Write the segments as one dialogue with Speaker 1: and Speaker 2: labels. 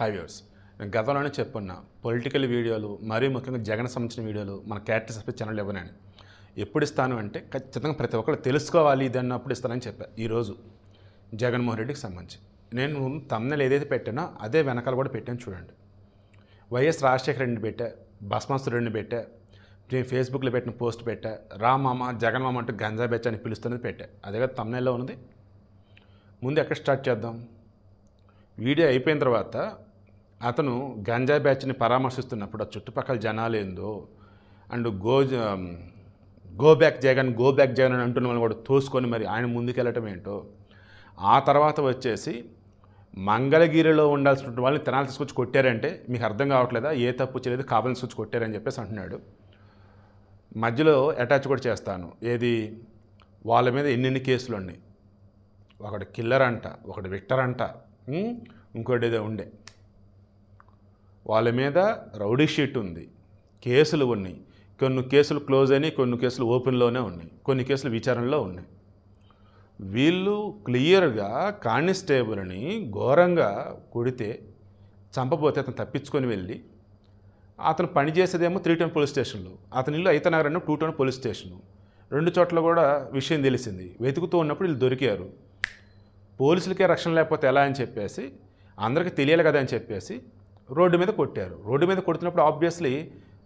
Speaker 1: హైవ్యూర్స్ నేను గతంలోనే చెప్పున్నా పొలిటికల్ వీడియోలు మరీ ముఖ్యంగా జగన్ సంబంధించిన వీడియోలు మన క్యారెక్టర్ సస్పెక్ట్ ఛానల్ ఇవ్వనని ఎప్పుడు ఇస్తాను అంటే ఖచ్చితంగా ప్రతి ఒక్కరు తెలుసుకోవాలి ఇది అన్నప్పుడు ఇస్తానని చెప్పాను. ఈరోజు జగన్మోహన్ రెడ్డికి సంబంధించి నేను తమ్నెల్ ఏదైతే పెట్టానో అదే వెనకాల కూడా పెట్టాను చూడండి. వైఎస్ రాజశేఖర రెడ్డిని పెట్టా, భస్మాసురు రెడ్డిని పెట్టా, నేను ఫేస్బుక్లో పెట్టిన పోస్ట్ పెట్టా, రామామ జగన్ మామ అంటూ గంజా బెచ్చ అని పిలుస్తున్నది పెట్టా. అదే కదా తమ్నెల్లో ఉన్నది. ముందు ఎక్కడ స్టార్ట్ చేద్దాం? వీడియో అయిపోయిన తర్వాత అతను గంజా బ్యాచ్ని పరామర్శిస్తున్నప్పుడు ఆ చుట్టుపక్కల జనాలు ఏందో అండ్ గో బ్యాక్ జగన్ అని అంటున్న వాళ్ళు కూడా తోసుకొని మరి ఆయన ముందుకెళ్ళటం ఏంటో, ఆ తర్వాత వచ్చేసి మంగళగిరిలో ఉండాల్సినటువంటి వాళ్ళని తెనాలి తీసుకొచ్చి కొట్టారంటే మీకు అర్థం కావట్లేదా? ఏ తప్పు చేయలేదు, కావాలని తీసుకొచ్చి కొట్టారని చెప్పేసి అంటున్నాడు. మధ్యలో అటాచ్ కూడా చేస్తాను. ఏది వాళ్ళ మీద ఎన్నెన్ని కేసులు ఉన్నాయి, ఒకటి కిల్లర్ అంట, ఒకటి విక్టర్ అంట, ఇంకోటి ఏదో ఉండే, వాళ్ళ మీద రౌడీ షీట్ ఉంది, కేసులు ఉన్నాయి. కొన్ని కేసులు క్లోజ్ అయినాయి, కొన్ని కేసులు ఓపెన్లోనే ఉన్నాయి, కొన్ని కేసులు విచారణలో ఉన్నాయి. వీళ్ళు క్లియర్గా కానిస్టేబుల్ని ఘోరంగా కొడితే చంపబోతే అతను తప్పించుకొని వెళ్ళి అతను పనిచేసేదేమో 3 టౌన్ పోలీస్ స్టేషన్లో, అతని ఇల్లు అయితనగర్ 2 టౌన్ పోలీస్ స్టేషను. 2 చోట్ల కూడా విషయం తెలిసింది. వెతుకుతూ ఉన్నప్పుడు వీళ్ళు దొరికారు. పోలీసులకే రక్షణ లేకపోతే ఎలా అని చెప్పేసి అందరికీ తెలియాలి కదా అని చెప్పేసి రోడ్డు మీద కొట్టారు. రోడ్డు మీద కొడుతున్నప్పుడు ఆబ్వియస్లీ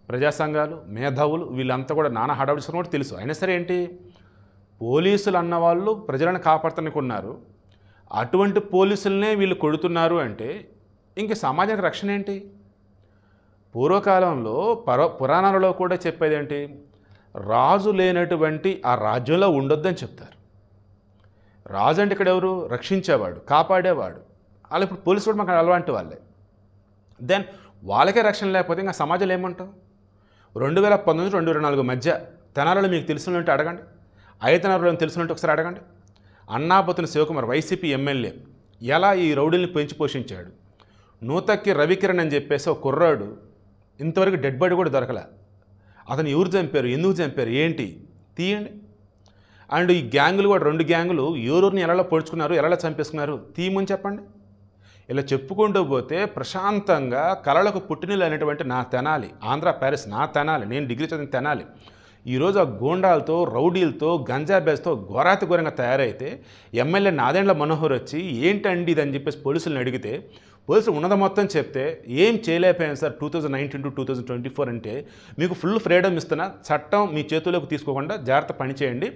Speaker 1: ప్రజా సంఘాలు, మేధావులు వీళ్ళంతా కూడా నానా హడావిడి కూడా తెలుసు. అయినా సరే ఏంటి, పోలీసులు అన్నవాళ్ళు ప్రజలను కాపాడుతానికి ఉన్నారు, అటువంటి పోలీసులనే వీళ్ళు కొడుతున్నారు అంటే ఇంక సమాజానికి రక్షణ ఏంటి? పూర్వకాలంలో పురాణాలలో కూడా చెప్పేది ఏంటి, రాజు లేనటువంటి ఆ రాజ్యంలో ఉండొద్దని చెప్తారు. రాజు అంటే ఇక్కడ ఎవరు? రక్షించేవాడు, కాపాడేవాడు. అలా ఇప్పుడు పోలీసు కూడా మాకు అలవాంటి వాళ్ళే. దెన్ వాళ్ళకే రక్షణ లేకపోతే ఇంకా సమాజంలో ఏమంటాం? 2019 2024 మధ్య తెనాలిలో మీకు తెలిసినట్టు అడగండి, ఐతనగర్లో తెలిసినట్టు ఒకసారి అడగండి. అన్నాబతుని శివకుమార్ వైసీపీ ఎమ్మెల్యే ఎలా ఈ రౌడీల్ని పెంచి పోషించాడు. నూతక్కి రవికిరణ్ అని చెప్పేసి ఒక కుర్రాడు ఇంతవరకు డెడ్ బాడీ కూడా దొరకలే. అతను ఎవరు చంపారు, ఎందుకు చంపారు, ఏంటి తీయండి. అండ్ ఈ గ్యాంగులు కూడా 2 గ్యాంగులు ఎవరిని ఎలా పొడుచుకున్నారు, ఎలా చంపేసుకున్నారు తీయమని చెప్పండి. ఇలా చెప్పుకుంటూ పోతే ప్రశాంతంగా కళలకు పుట్టినీళ్ళు అనేటువంటి నా తెనాలి, ఆంధ్ర ప్యారిస్ నా తెనాలి, నేను డిగ్రీ చదివిన తెనాలి ఈరోజు ఆ గోండాలతో, రౌడీలతో, గంజా బ్యాచ్తో ఘోరాతి ఘోరంగా తయారైతే ఎమ్మెల్యే నాదెండ్ల మనోహర్ వచ్చి ఏంటండి ఇదని చెప్పేసి పోలీసులను అడిగితే పోలీసులు ఉన్నది మొత్తం చెప్తే ఏం చేయలేకపోయాను సార్ 2019 to 2024 అంటే మీకు ఫుల్ ఫ్రీడమ్ ఇస్తున్నా, చట్టం మీ చేతుల్లోకి తీసుకోకుండా జాగ్రత్త పనిచేయండి,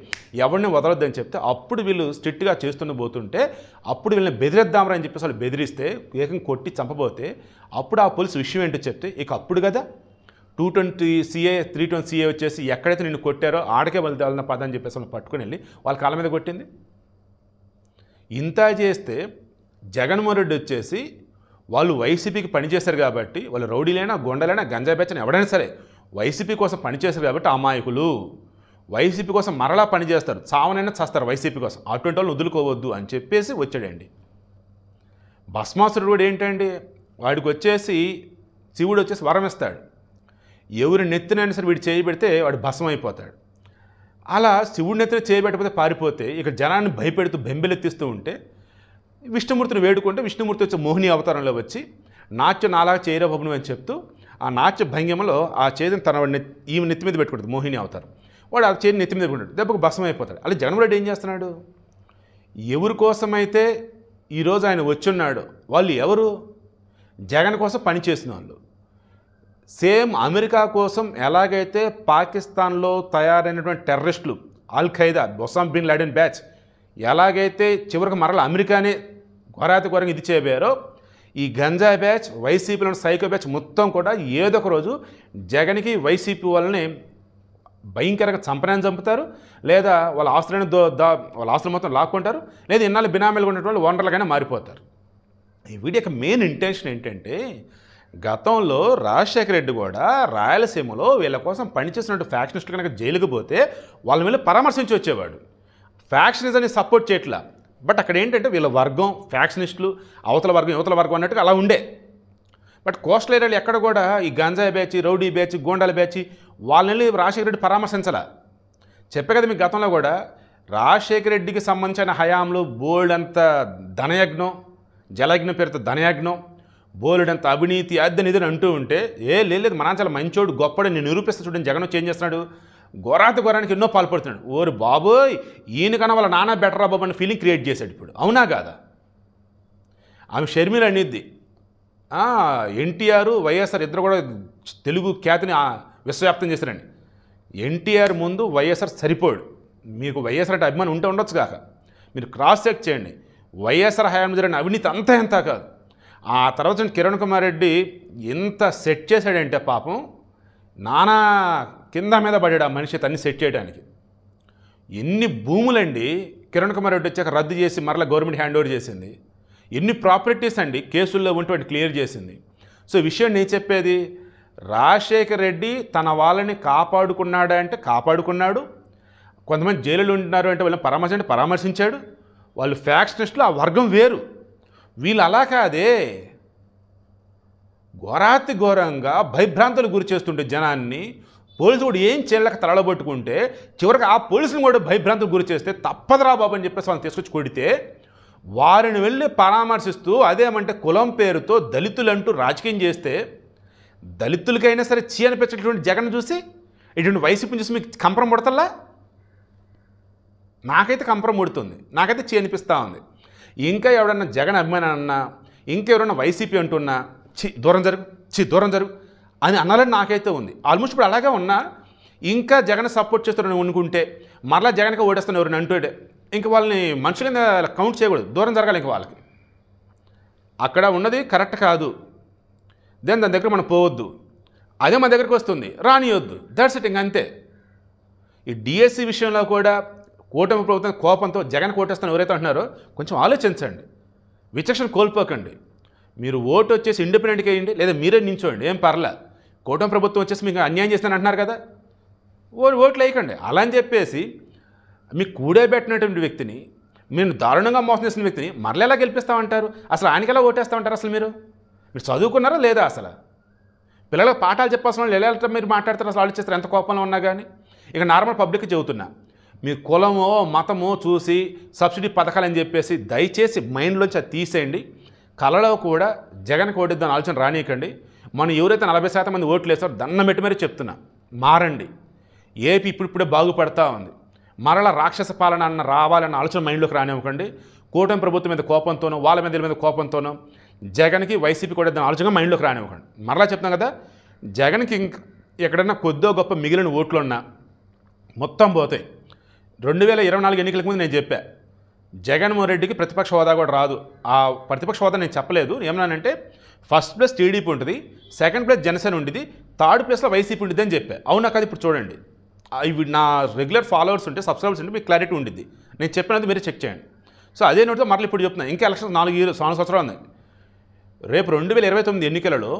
Speaker 1: ఎవరిని వదలొద్దని చెప్తే అప్పుడు వీళ్ళు స్ట్రిక్ట్గా చేస్తున్న పోతుంటే అప్పుడు వీళ్ళని బెదిరిద్దామరా అని చెప్పేసి వాళ్ళు బెదిరిస్తే ఏకంగా కొట్టి చంపబోతే అప్పుడు ఆ పోలీసు విషయం ఏంటో చెప్తే ఇక అప్పుడు కదా 220 CA 320 CA వచ్చేసి ఎక్కడైతే నిన్ను కొట్టారో ఆడకే వాళ్ళ పద అని చెప్పేసి వాళ్ళు పట్టుకుని వెళ్ళి వాళ్ళ కాళ్ళ మీద కొట్టింది. ఇంత చేస్తే జగన్మోహన్ రెడ్డి వచ్చేసి వాళ్ళు వైసీపీకి పనిచేశారు కాబట్టి, వాళ్ళు రౌడీలైనా గొండలైనా గంజా బ్యాచ్ అని ఎవడైనా సరే వైసీపీ కోసం పనిచేశారు కాబట్టి అమాయకులు, వైసీపీ కోసం మరలా పనిచేస్తారు, చావనైనా చేస్తారు వైసీపీ కోసం, అటువంటి వాళ్ళు వదులుకోవద్దు అని చెప్పేసి వచ్చాడండి. భస్మాసురుడు కూడా ఏంటండి, వాడికి వచ్చేసి శివుడు వచ్చేసి వరం ఇస్తాడు, ఎవరి నెత్తినైనా సరే వీడు చేయబెడితే వాడు భస్మం అయిపోతాడు. అలా శివుడి నెత్తిన చేయబెట్టకపోతే పారిపోతే ఇక జనాన్ని భయపెడుతూ బెంబెలెత్తిస్తూ ఉంటే విష్ణుమూర్తిని వేడుకుంటే విష్ణుమూర్తి వచ్చి మోహిని అవతారంలో వచ్చి నాట్యం నాలాగా చేయరా బాబును అని చెప్తూ ఆ నాట్య భంగిమలో ఆ చేతిని తన ఈమె నెత్తి మీద పెట్టుకుంటుంది మోహిని అవతారం. వాడు ఆ చేతిని నెత్తి మీద పెట్టుకుంటాడు, దెబ్బకు భస్మం అయిపోతాడు. అలా జగన్మోహన్ రెడ్డి ఏం చేస్తున్నాడు, ఎవరి కోసమైతే ఈరోజు ఆయన వచ్చున్నాడు వాళ్ళు ఎవరు? జగన్ కోసం పనిచేసిన వాళ్ళు. సేమ్ అమెరికా కోసం ఎలాగైతే పాకిస్తాన్లో తయారైనటువంటి టెర్రరిస్టులు Al Qaeda, Osama bin Laden batch ఎలాగైతే చివరికి మరలా అమెరికానే ఘోరాతి ఘోరంగా ఇది చేయబోయారో ఈ గంజా బ్యాచ్, వైసీపీలో సైకో బ్యాచ్ మొత్తం కూడా ఏదో ఒక రోజు జగన్కి వైసీపీ వాళ్ళని భయంకరంగా చంపుతారు, లేదా వాళ్ళ ఆస్తులను వాళ్ళ ఆస్తులు మొత్తం లాక్కుంటారు, లేదా ఇన్నాళ్ళు బినామీలు ఉన్నటువంటి ఓనర్లుగానే మారిపోతారు. ఈ వీడియో మెయిన్ ఇంటెన్షన్ ఏంటంటే గతంలో రాజశేఖర రెడ్డి కూడా రాయలసీమలో వీళ్ళ కోసం పనిచేసినట్టు ఫ్యాక్షనిస్టులు కనుక జైలుకు పోతే వాళ్ళ మీద పరామర్శించి వచ్చేవాడు. ఫ్యాక్షనిజాన్ని సపోర్ట్ చేయట్లా, బట్ అక్కడ ఏంటంటే వీళ్ళ వర్గం ఫ్యాక్షనిస్టులు, అవతల వర్గం యువతల వర్గం అన్నట్టుగా అలా ఉండే. బట్ కోస్టల్ ఏరియాలో ఎక్కడ కూడా ఈ గంజాయి బ్యాచ్, రౌడీ బ్యాచ్, గోండాల బ్యాచ్ వాళ్ళని రాజశేఖర రెడ్డి పరామర్శించాల. చెప్పే కదా మీకు గతంలో కూడా రాజశేఖర రెడ్డికి సంబంధించిన హయాంలో బోల్డ్ అంత ధనయజ్ఞం, జలయజ్ఞం పేరుతో ధనయజ్ఞం, బోలెడంత అవినీతి అద్దెని ఇదని అంటూ ఉంటే లేదు మన చాలా మంచోడు గొప్పడు నేను నిరూపిస్తా చూడండి జగన్ వచ్చి ఏం చేస్తున్నాడు, ఘోరానికి ఎన్నో పాల్పడుతున్నాడు. ఓరి బాబోయ్ ఈయనకన్నా వాళ్ళ నాన్న బెటర్ బాబు అని ఫీలింగ్ క్రియేట్ చేశాడు. ఇప్పుడు అవునా కాదా? ఆమె షర్మిల అనేది ఎన్టీఆర్ వైఎస్ఆర్ ఇద్దరు కూడా తెలుగు ఖ్యాతిని విశ్వవ్యాప్తం చేశారండి. ఎన్టీఆర్ ముందు వైఎస్ఆర్ సరిపోడు. మీకు వైఎస్ఆర్ అంటే అభిమానం ఉంటే ఉండొచ్చు కాక, మీరు క్రాస్ చెక్ చేయండి. వైఎస్ఆర్ హయాం జరిగిన అవినీతి అంతా ఎంత కాదు. ఆ తర్వాత కిరణ్ కుమార్ రెడ్డి ఎంత సెట్ చేశాడంటే పాపం నానా కింద మీద పడాడు ఆ మనిషి తన్ని సెట్ చేయడానికి. ఎన్ని భూములండి కిరణ్ కుమార్ రెడ్డి వచ్చాక రద్దు చేసి మరలా గవర్నమెంట్ హ్యాండ్ ఓవర్ చేసింది. ఎన్ని ప్రాపర్టీస్ అండి కేసుల్లో ఉంటే వాటి క్లియర్ చేసింది. సో విషయం నేను చెప్పేది, రాజశేఖర్ రెడ్డి తన వాళ్ళని కాపాడుకున్నాడా అంటే కాపాడుకున్నాడు. కొంతమంది జైలులో ఉంటున్నారు అంటే వాళ్ళని పరామర్శించాడు. వాళ్ళు ఫ్యాక్షనిస్టులు, ఆ వర్గం వేరు. వీళ్ళు అలా కాదే, ఘోరంగా భయభ్రాంతులు గురి చేస్తుంటే జనాన్ని పోలీసులు కూడా ఏం చేయలేక తలబట్టుకుంటే చివరికి ఆ పోలీసులు కూడా భయభ్రాంతులు గురి చేస్తే తప్పదురా బాబు అని చెప్పేసి వాళ్ళని తీసుకొచ్చి కొడితే వారిని వెళ్ళి పరామర్శిస్తూ అదేమంటే కులం పేరుతో దళితులంటూ రాజకీయం చేస్తే దళితులకైనా సరే చీ అనిపించేటువంటి జగన్ చూసి ఇటువంటి వైసీపీని చూసి మీకు కంపరం ముడతల్లా? నాకైతే కంపరం ముడుతుంది, నాకైతే చీ అనిపిస్తూ ఉంది. ఇంకా ఎవడన్నా జగన్ అభిమాని అన్నా, ఇంకెవరన్నా వైసీపీ అంటున్నా దూరం జరుగు అని అనాలని నాకైతే ఉంది. ఆల్మోస్ట్ ఇప్పుడు అలాగే ఉన్నా ఇంకా జగన్ సపోర్ట్ చేస్తారని అనుకుంటే మరలా జగన్కి ఓటేస్తాను ఎవరిని అంటుంటే ఇంక వాళ్ళని మనుషులుగా కౌంట్ చేయకూడదు, దూరం జరగాలి ఇంక వాళ్ళకి. అక్కడ ఉన్నది కరెక్ట్ కాదు, దాని దగ్గర మనం పోవద్దు. అదే మన దగ్గరికి వస్తుంది రానియొద్దు, దట్స్ ఇట్. ఇంక అంతే. ఈ డిఎస్సి విషయంలో కూడా కూటమి ప్రభుత్వం కోపంతో జగన్ కోటేస్తాను ఎవరైతే అంటున్నారో కొంచెం ఆలోచించండి, విచక్షణ కోల్పోకండి. మీరు ఓటు వచ్చేసి ఇండిపెండెంట్గా వేయండి, లేదా మీరే నించోండి, ఏం పర్లే. కూటమి ప్రభుత్వం వచ్చేసి మీకు అన్యాయం చేస్తాను అంటున్నారు కదా, ఓట్లు వేయకండి. అలా అని చెప్పేసి మీకు కూడబెట్టినటువంటి వ్యక్తిని, మీరు దారుణంగా మోసం చేసిన వ్యక్తిని మరలా ఎలా గెలిపిస్తామంటారు? అసలు ఆయనకి ఎలా ఓటేస్తామంటారు? అసలు మీరు చదువుకున్నారా లేదా? అసలు పిల్లలకు పాఠాలు చెప్పాల్సిన వాళ్ళు ఎలా మీరు మాట్లాడతారు? అసలు ఆలోచిస్తారు ఎంత కోపంలో ఉన్నా కానీ. ఇక నార్మల్ పబ్లిక్ చెబుతున్నా, మీ కులమో మతమో చూసి సబ్సిడీ పథకాలని చెప్పేసి దయచేసి మైండ్లోంచి అది తీసేయండి. కళలో కూడా జగన్కి ఓడిద్దాని ఆలోచన రానియకండి. మనం ఎవరైతే 40% మంది ఓట్లు వేస్తారో దండం పెట్టి మరీ చెప్తున్నా, మారండి. ఏపీ ఇప్పుడిప్పుడే బాగుపడతా ఉంది. మరలా రాక్షస పాలన అన్న రావాలన్న ఆలోచన మైండ్లోకి రానివ్వకండి. కూటమి ప్రభుత్వం మీద కోపంతోనో వాళ్ళ మీద కోపంతోనో జగన్కి వైసీపీ కూడా దాని ఆలోచనగా మైండ్లోకి రానివ్వకండి. మరలా చెప్తాం కదా, జగన్కి ఎక్కడన్నా కొద్దో గొప్ప మిగిలిన ఓట్లున్నా మొత్తం పోతాయి. 2024 ఎన్నికలకు ముందు నేను చెప్పా, జగన్మోహన్ రెడ్డికి ప్రతిపక్ష హోదా కూడా రాదు. ఆ ప్రతిపక్ష హోదా నేను చెప్పలేదు, ఏమన్నానంటే ఫస్ట్ ప్లేస్ టీడీపీ ఉంటుంది, సెకండ్ ప్లేస్ జనసేన ఉంటుంది, థర్డ్ ప్లేస్లో వైసీపీ ఉంటుంది అని చెప్పా. అవునా కాదు? ఇప్పుడు చూడండి, ఇవి నా రెగ్యులర్ ఫాలోవర్స్ ఉంటే సబ్స్క్రైబర్స్ ఉంటే మీకు క్లారిటీ ఉంటుంది. నేను చెప్పినది మీరే చెక్ చేయండి. సో అదే నోటితో మరలా ఇప్పుడు చెప్తున్నాను, ఇంకా ఎలక్షన్ 4 సంవత్సరాలు ఉన్నాయి. రేపు 2029 ఎన్నికలలో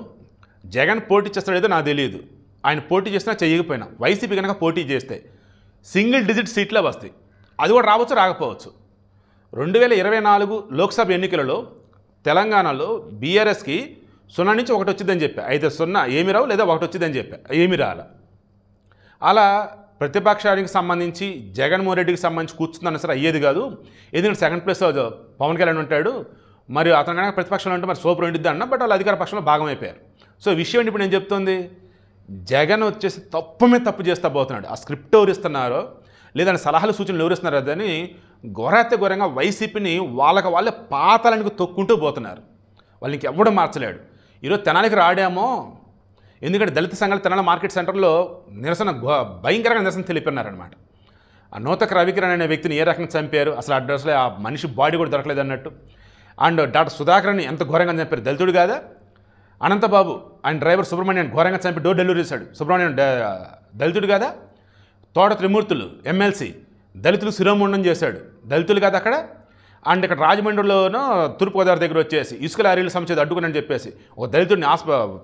Speaker 1: జగన్ పోటీ చేస్తాడేదో నాకు తెలియదు. ఆయన పోటీ చేసినా చేయకపోయినా వైసీపీ కనుక పోటీ చేస్తే సింగిల్ డిజిట్ సీట్లే వస్తాయి. అది కూడా రావచ్చు, రాకపోవచ్చు. 2024 లోక్సభ ఎన్నికలలో తెలంగాణలో బీఆర్ఎస్కి 0 నుంచి 1 వచ్చిందని చెప్పా. అయితే 0 ఏమి రావు, లేదా 1 వచ్చిందని చెప్పా, ఏమి రాల. అలా ప్రతిపక్షానికి సంబంధించి జగన్మోహన్ రెడ్డికి సంబంధించి కూర్చుందన్న సరే అయ్యేది కాదు. ఎందుకంటే సెకండ్ ప్లేస్ పవన్ కళ్యాణ్ ఉంటాడు, మరి అతను కనుక ప్రతిపక్షంలో ఉంటే మరి సూపర్ ఉండిద్ది అన్న, బట్ వాళ్ళు అధికార పక్షంలో భాగం అయిపోయారు. సో విషయం ఇప్పుడు నేను చెప్తుంది, జగన్ వచ్చేసి తప్పు మీద తప్పు చేస్తూ పోతున్నాడు. ఆ స్క్రిప్ట్ ఎవరు ఇస్తున్నారో లేదంటే సలహాలు సూచనలు ఎవరు ఇస్తున్నారో అని ఘోరంగా వైసీపీని వాళ్ళే పాతాలనికి తొక్కుంటూ పోతున్నారు. వాళ్ళకి ఎవడూ మార్చలేడు. ఈరోజు తెనాలికి రాడామో, ఎందుకంటే దళిత సంఘాలు తెనాలి మార్కెట్ సెంటర్లో భయంకరంగా నిరసన తెలిపినారనమాట. ఆ నూతక రవికిరణ్ అనే వ్యక్తిని ఏ రకంగా చంపారు, అసలు అడ్రస్లో ఆ మనిషి బాడీ కూడా దొరకలేదు అన్నట్టు. అండ్ డాక్టర్ సుధాకర్ని ఎంత ఘోరంగా చంపారు, దళితుడు కాదా? అనంతబాబు ఆయన డ్రైవర్ సుబ్రహ్మణ్యం ఘోరంగా చంపి డోర్ డెలివరీ చేశాడు, సుబ్రహ్మణ్యం దళితుడు కాదా? తోట త్రిమూర్తులు ఎమ్మెల్సీ దళితులు శిరోముండం చేశాడు, దళితులు కాదు అక్కడ. అండ్ ఇక్కడ రాజమండ్రిలోనూ తూర్పుగోదావరి దగ్గర వచ్చేసి ఇసుక లారీలు సమస్య అడ్డుకుని చెప్పేసి ఒక దళితుడిని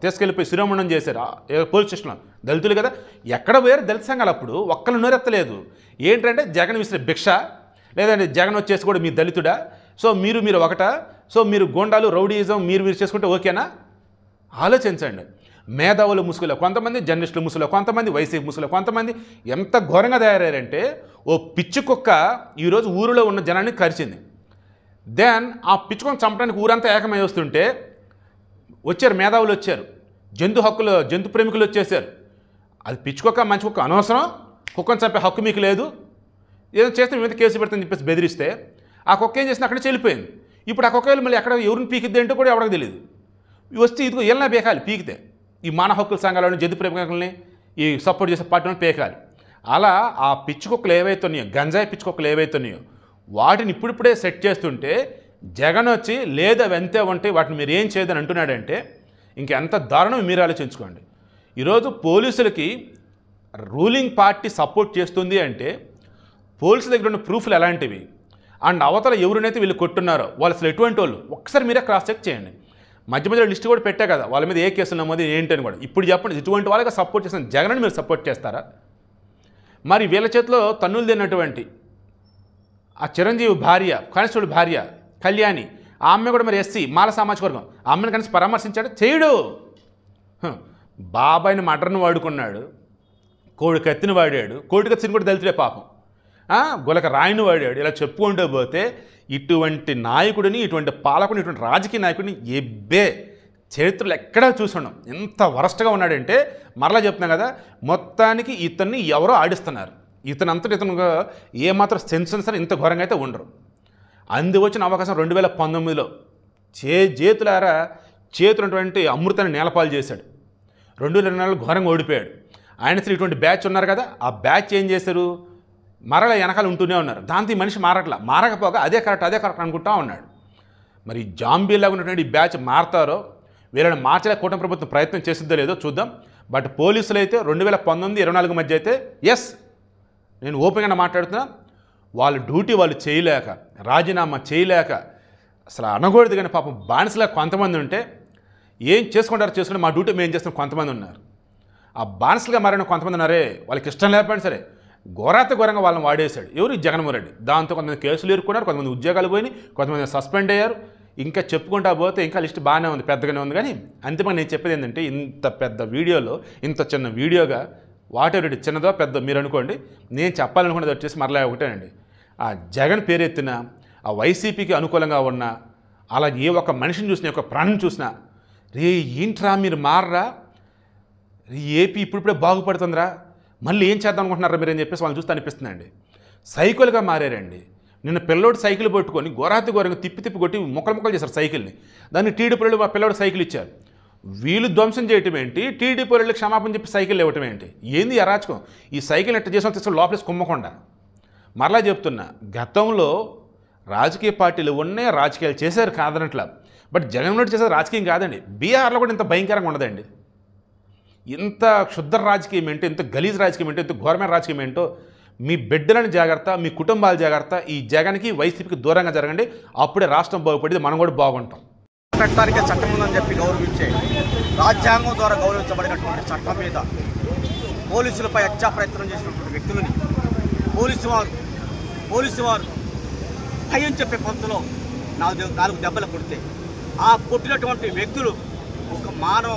Speaker 1: తీసుకెళ్ళిపోయి శిరోముండం చేశారు పోలీస్ స్టేషన్లో, దళితులు కదా. ఎక్కడ పోయారు దళిత సంఘాలు? అప్పుడు ఒక్కళ్ళు నోరెత్తలేదు. ఏంటంటే జగన్ విసిరే భిక్ష, లేదంటే జగన్ వచ్చేసి కూడా మీ దళితుడా, సో మీరు ఒకటా, సో మీరు గోండాలు రౌడీయిజం మీరు చేసుకుంటే ఓకేనా? ఆలోచించండి. మేధావులు ముసుగులో కొంతమంది, జర్నలిస్టులు ముసుగులో కొంతమంది, వైసీపీ ముసుగులో కొంతమంది ఎంత ఘోరంగా తయారయ్యారంటే ఓ పిచ్చి కుక్క ఈరోజు ఊరిలో ఉన్న జనాన్ని కరిచింది. దెన్ ఆ పిచ్చుకొని చంపడానికి ఊరంతా ఏకమై వస్తుంటే వచ్చారు, మేధావులు వచ్చారు, జంతు ప్రేమికులు వచ్చేసారు. అది పిచ్చి కుక్క మంచి కుక్క అనవసరం, కుక్కను చంపే హక్కు మీకు లేదు, ఏదో చేస్తే మీ మీద కేసు పెడతామని చెప్పేసి బెదిరిస్తే ఆ కుక్క ఏం చేసింది, అక్కడే చెల్లిపోయింది. ఇప్పుడు ఆ కుక్క మళ్ళీ ఎక్కడ ఎవరిని పీకిద్ది ఏంటో కూడా ఎవరికి తెలియదు. వస్తే ఇదిగో ఏళ్ళనే పేకాలి పీకితే, ఈ మానవ హక్కుల సంఘాలను జంతు ప్రేమికులని ఈ సపోర్ట్ చేసే పార్టీలను పేకాలి. అలా ఆ పిచ్చి కుక్కలు ఏవైతే ఉన్నాయో, గంజాయి పిచ్చి కుక్కలు ఏవైతే ఉన్నాయో వాటిని ఇప్పుడిప్పుడే సెట్ చేస్తుంటే జగన్ వచ్చి లేదా వెంతే ఉంటే వాటిని మీరు ఏం చేయదని అంటున్నాడంటే ఇంకెంత దారుణం మీరు ఆలోచించుకోండి. ఈరోజు పోలీసులకి రూలింగ్ పార్టీ సపోర్ట్ చేస్తుంది అంటే పోలీసుల దగ్గర ఉన్న ప్రూఫ్లు ఎలాంటివి, అండ్ అవతల ఎవరినైతే వీళ్ళు కొట్టున్నారో వాళ్ళు అసలు ఎటువంటి వాళ్ళు ఒక్కసారి మీరే క్రాస్ చెక్ చేయండి. మధ్య మధ్యలో లిస్ట్ కూడా పెట్టా కదా వాళ్ళ మీద ఏ కేసులు నమోదు ఏంటని కూడా. ఇప్పుడు చెప్పండి, ఇటువంటి వాళ్ళకి సపోర్ట్ చేసిన జగన్ మీరు సపోర్ట్ చేస్తారా? మరి వీళ్ళ చేతిలో తన్నులు తిన్నటువంటి ఆ చిరంజీవి భార్య, కానిస్టేబుల్ భార్య కళ్యాణి, ఆ అమ్మాయి కూడా మరి ఎస్సీ మాల సామాజిక వర్గం, ఆ అమ్మాయిని కలిసి పరామర్శించాడు చేయడు. బాబాయిని మటర్ను వాడుకున్నాడు, కోడి కత్తిని వాడాడు, కోడి కత్తిని కూడా దళితుడే పాపం, గులక రాయిని వాడాడు. ఇలా చెప్పుకుంటూ పోతే ఇటువంటి నాయకుడిని, ఇటువంటి పాలకుని, ఇటువంటి రాజకీయ నాయకుడిని ఎబ్బే చరిత్రలు ఎక్కడా చూసున్నాం. ఎంత వరస్ట్గా ఉన్నాడంటే మరలా చెప్తున్నాం కదా, మొత్తానికి ఇతన్ని ఎవరో ఆడిస్తున్నారు. ఇతనంతటి ఇతనుగా ఏమాత్రం సెన్సెన్స్ ఇంత ఘోరంగా అయితే ఉండరు. అందు వచ్చిన అవకాశం 2019లో చేతులారా చేతున్నటువంటి అమృతాన్ని నేలపాలు చేశాడు. 2024 ఘోరంగా ఓడిపోయాడు. ఆయన అసలు ఇటువంటి బ్యాచ్ ఉన్నారు కదా, ఆ బ్యాచ్ ఏం చేశారు, మరల వెనకాల ఉంటూనే ఉన్నారు. దాంతో ఈ మనిషి మారకపోగా అదే కరెక్ట్ అనుకుంటా ఉన్నాడు. మరి జాంబీలాగా ఉన్నటువంటి ఈ బ్యాచ్ మారతారో, వీళ్ళని మార్చలే కూటమి ప్రభుత్వం ప్రయత్నం చేసిద్దో లేదో చూద్దాం. బట్ పోలీసులు అయితే 2019-24 మధ్య అయితే ఎస్, నేను ఓపెన్గా మాట్లాడుతున్నా, వాళ్ళ డ్యూటీ వాళ్ళు చేయలేక, రాజీనామా చేయలేక, అసలు అనకూడదు కానీ పాపం బానిసలా కొంతమంది ఉంటే ఏం చేసుకుంటారో మా డ్యూటీ మేము చేస్తున్న కొంతమంది ఉన్నారు. ఆ బానిసలుగా మారిన కొంతమంది ఉన్నారే, వాళ్ళకి ఇష్టం లేకపోయినా సరే ఘోరంగా వాళ్ళని వాడేశాడు ఎవరు, జగన్మోహన్ రెడ్డి. దాంతో కొంతమంది కేసులు ఎదుర్కొన్నారు, కొంతమంది ఉద్యోగాలు పోయినాయి, కొంతమంది సస్పెండ్ అయ్యారు. ఇంకా చెప్పుకుంటా పోతే ఇంకా లిస్ట్ బాగానే ఉంది, పెద్దగానే ఉంది. కానీ అంతిమంగా నేను చెప్పేది ఏంటంటే, ఇంత పెద్ద వీడియోలో ఇంత చిన్న వీడియోగా వాటెవర్ చిన్నదో పెద్ద మీరు అనుకోండి, నేను చెప్పాలనుకున్నది వచ్చేసి మరలా ఒకటేనండి, ఆ జగన్ పేరెత్తిన ఆ వైసీపీకి అనుకూలంగా ఉన్న అలా ఏ ఒక్క మనిషిని చూసినా, ఒక ప్రాణిని చూసినా, రే ఏంట్రా మీరు మారరా, ఏపీ ఇప్పుడిప్పుడే బాగుపడుతుందిరా, మళ్ళీ ఏం చేద్దాం అనుకుంటున్నారా మీరు అని చెప్పేసి వాళ్ళని చూస్తే అనిపిస్తుందండి. సైకిల్గా మారారండి. నిన్న పిల్లోడు సైకిల్ పట్టుకొని ఘోరంగా తిప్పి కొట్టి ముక్కలు చేశారు సైకిల్ని. దాన్ని టీడీపీలు ఆ పిల్లోడు సైకిల్ ఇచ్చారు. వీళ్ళు ధ్వంసం చేయటం ఏంటి, టీడీపీలకు క్షమాపణ చెప్పి సైకిల్ ఇవ్వటం ఏంటి, ఏంది అరాచకం. ఈ సైకిల్ ఎట్ట చేసిన తీసుకుని లోపలేసి కుమ్మకుండా. మరలా చెప్తున్నా, గతంలో రాజకీయ పార్టీలు ఉన్నాయి, రాజకీయాలు చేశారు కాదనట్లా. బట్ జగన్మోహన్ రెడ్డి చేసేది రాజకీయం కాదండి. బీహార్లో కూడా ఇంత భయంకరంగా ఉండదండి. ఇంత క్షుద్ర రాజకీయం ఏంటో, ఇంత గలీజ్ రాజకీయం ఏంటో, ఇంత ఘోరమైన రాజకీయం ఏంటో. మీ బిడ్డలని జాగ్రత్త, మీ కుటుంబాల జాగ్రత్త. ఈ జగన్కి వైసీపీకి దూరంగా జరగండి, అప్పుడే రాష్ట్రం బాగుపడేది, మనం కూడా బాగుంటాం.
Speaker 2: పెట్టడానికే చట్టం ఉందని చెప్పి గౌరవించే, రాజ్యాంగం ద్వారా గౌరవించబడినటువంటి చట్టం మీద పోలీసులపై హత్యా ప్రయత్నం చేసినటువంటి వ్యక్తులని పోలీసు వారు భయం చెప్పే పంతులో 4 దెబ్బలు కొడితే, ఆ కొట్టినటువంటి వ్యక్తులు ఒక మానవ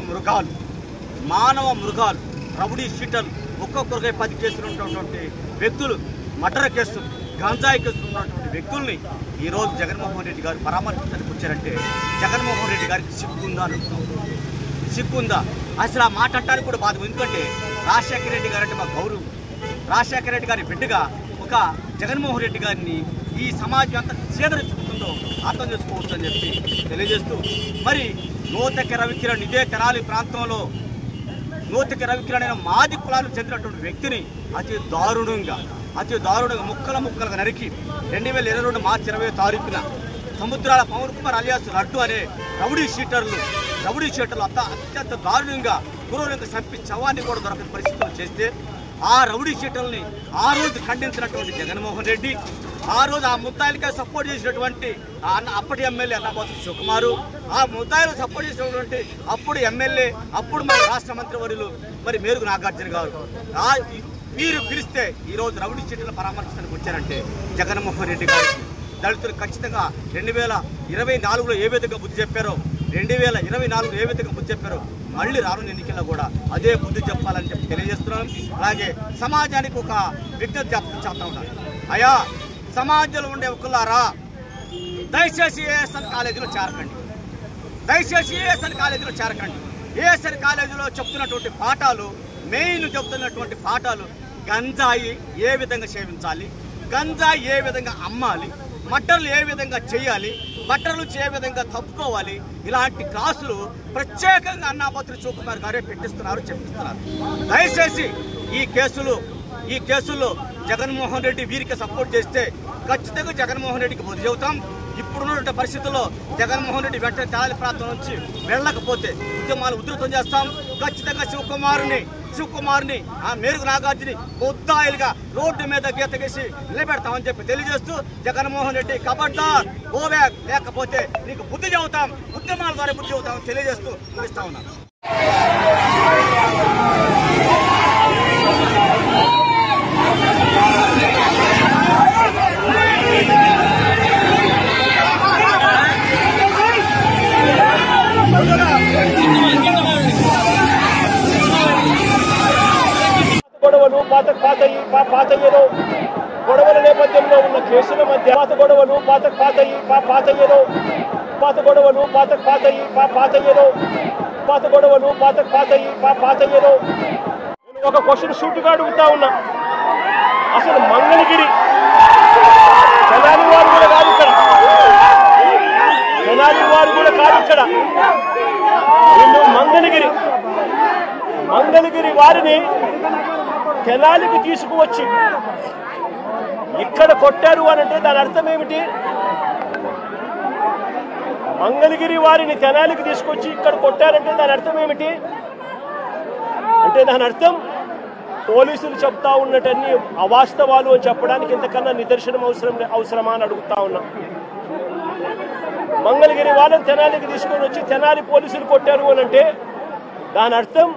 Speaker 2: మృగాలు రౌడీ షీటర్లు, ఒక్కొక్కరికై 10 కేసులు ఉన్నటువంటి వ్యక్తులు, మర్డర్ కేసులు, గంజాయి కేసులు ఉన్నటువంటి వ్యక్తుల్ని ఈరోజు జగన్మోహన్ రెడ్డి గారు పరామర్శించడానికి వచ్చారంటే జగన్మోహన్ రెడ్డి గారికి సిగ్గుందా అసలు ఆ మాట అంటానికి కూడా బాధ. ఎందుకంటే రాజశేఖర రెడ్డి గారు అంటే మా గౌరవం. రాజశేఖర రెడ్డి గారి బిడ్డగా ఒక జగన్మోహన్ రెడ్డి గారిని ఈ సమాజం ఎంత చేదరించుకుంటుందో అర్థం చేసుకోవచ్చు అని చెప్పి తెలియజేస్తూ, మరి నూతక రవికిరణ్ ఇదే తెనాలి ప్రాంతంలో నూతక రవికిరణ్ మాది కులాలకు చెందినటువంటి వ్యక్తిని అతి దారుణంగా ముక్కలుగా నరికి 2022 మార్చి 20వ తారీఖున సముద్రాల పవన్ కుమార్ అలియాస్ లడ్డు అనే రౌడీ షీటర్లు అత్యంత దారుణంగా క్రూరంగా చంపి శవాన్ని కూడా దొరకని పరిస్థితులు చేస్తే, ఆ రౌడీ షీటర్ని ఆ రోజు ఖండించినటువంటి జగన్మోహన్ రెడ్డి, ఆ రోజు ఆ ముద్దాయిలకే సపోర్ట్ చేసినటువంటి అప్పటి ఎమ్మెల్యే అన్నబోతు సుకుమారు, ఆ ముద్దాయిలు సపోర్ట్ చేసినటువంటి అప్పుడు ఎమ్మెల్యే, అప్పుడు మరి రాష్ట్ర మంత్రివర్యులు మరి మేరుగు నాగార్జున గారు, మీరు పిలిస్తే ఈరోజు రౌడీ షీటర్లు పరామర్శించడానికి వచ్చారంటే జగన్మోహన్ రెడ్డి గారికి దళితులు ఖచ్చితంగా 2024లో ఏ విధంగా బుద్ధి చెప్పారో, 2024లో ఏ విధంగా బుద్ధి చెప్పారో మళ్ళీ రానున్న ఎన్నికల్లో కూడా అదే బుద్ధి చెప్పాలని చెప్పి తెలియజేస్తున్నాను. అలాగే సమాజానికి ఒక విజ్ఞప్తి చేస్తా ఉన్నాను. అయ్యా, సమాజంలో ఉండే ఒకలారా, దయచేసి ఏఎస్ఎన్ కాలేజీలో చేరకండి. దయచేసి ఏఎస్ఎన్ కాలేజీలో చేరకండి. ఏఎస్ఎన్ కాలేజీలో చెప్తున్నటువంటి పాఠాలు, మెయిన్ చెప్తున్నటువంటి పాఠాలు గంజాయి ఏ విధంగా సేవించాలి, గంజాయి ఏ విధంగా అమ్మాలి, మట్టర్లు ఏ విధంగా చేయాలి, బట్టర్లు ఏ విధంగా తప్పుకోవాలి, ఇలాంటి క్లాసులు ప్రత్యేకంగా అన్నాపత్రి శివకుమార్ గారే పెట్టిస్తున్నారు, చెప్పిస్తున్నారు. దయచేసి ఈ కేసుల్లో జగన్మోహన్ రెడ్డి వీరికి సపోర్ట్ చేస్తే ఖచ్చితంగా జగన్మోహన్ రెడ్డికి బుద్ధి చెబుతాం. ఇప్పుడున్న పరిస్థితుల్లో జగన్మోహన్ రెడ్డి వెంటనే తెనాలి ప్రాంతం నుంచి వెళ్ళకపోతే ఉద్యమాలు ఉధృతం చేస్తాం. ఖచ్చితంగా శివకుమార్ని ఆ మేరుగు నాగార్జుని ముద్దాయిలుగా రోడ్డు మీద గీత గీసి నిలబెడతామని చెప్పి తెలియజేస్తూ, జగన్మోహన్ రెడ్డి కబడ్దార్ గో బ్యాక్, లేకపోతే నీకు బుద్ధి చెబుతాం, ఉద్యమాల ద్వారా బుద్ధి చెబుతామని తెలియజేస్తూ ముగిస్తా ఉన్నాను.
Speaker 3: గొడవలు పాతయ్యలో గొడవల నేపథ్యంలో ఉన్న కేసుల మధ్య పాత గొడవలు పాతయ్యలో నేను ఒక క్వశ్చన్ సూటిగా అడుగుతా ఉన్నా. అసలు మంగళగిరి తెనాలి వారు కూడా కాదు ఇక్కడ, వీళ్ళు మంగళగిరి వారిని తెనాలికి తీసుకువచ్చి ఇక్కడ కొట్టారు అని అంటే దాని అర్థం ఏమిటి? మంగళగిరి వారిని తెనాలికి తీసుకొచ్చి ఇక్కడ కొట్టారంటే దాని అర్థం ఏమిటి? అంటే దాని అర్థం పోలీసులు చెప్తా ఉన్నటన్ని అవాస్తవాలు అని చెప్పడానికి ఇంతకన్నా నిదర్శనం అవసరమా అని అడుగుతా ఉన్నా. మంగళగిరి వాళ్ళని తెనాలికి తీసుకొని వచ్చి తెనాలి పోలీసులు కొట్టారు అని అంటే దాని అర్థం